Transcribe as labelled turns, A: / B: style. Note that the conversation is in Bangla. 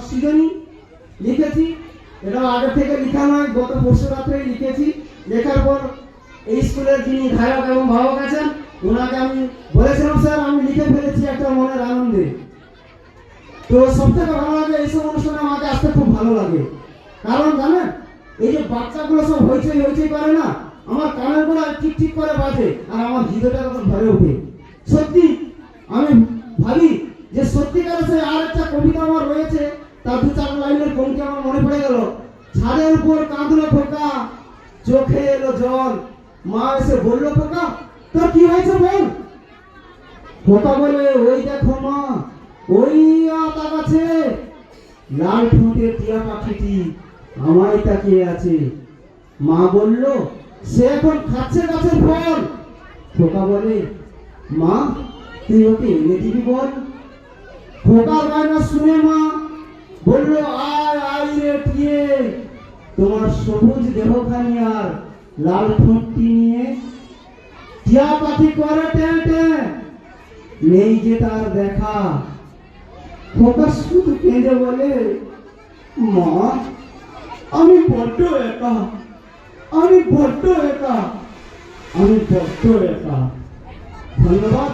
A: সৃজনী লিখেছি, এটা আগে থেকে লেখা নয়, গত পরশু রাত্রেই লিখেছি। লেখার পর এই স্কুলের যিনি ধারক এবং ভাবক আছেন ওনাকে আমি বলেছিলাম, স্যার আমি লিখে ফেলেছি একটা মনের আনন্দে। তো সব থেকে ভালো লাগে এইসব অনুষ্ঠানে আমাকে আসতে খুব ভালো লাগে। কারণ জানেন, এই যে বাচ্চাগুলো সব হইচই হইচই করে না, আমার কানের গোড়ায় ঠিক ঠিক করে বাজে আর আমার হৃদয়টা তখন ভরে ওঠে। সত্যি আমি ভাবি যে সত্যিকারে সে আর একটা কবিতা আমার রয়েছে, তার দু চার লাইনের পঙ্ক্তি আমার মনে পড়ে গেল। ছাদের উপর কাঁদলো খোকা, চোখে এলো জল, মা এসে বললো খোকা তোর কি হয়েছে বল। খোকা বলে ওই দেখো মা, ওই আতা গাছে লাল ঠোঁটে টিয়া পাখিটি আমায় তাকিয়ে আছে। মা বলল সে এখন খাচ্ছে গাছের ফল। খোকা বলে মা তুই ওকে এনে দিবি বল। খোকার বায়না শুনে মা বললো আয় আয় রে টিয়ে, তোমার সবুজ দেহখানি আর লাল ঠোঁটটি নিয়ে। টিয়া পাখি করে ট্যাঁ ট্যাঁ, নেই যে তার দেখা। খোকা শুধু কেঁদে বলে মা আমি বড্ড একা, আমি বড্ড একা, আমি বড্ড একা। ধন্যবাদ।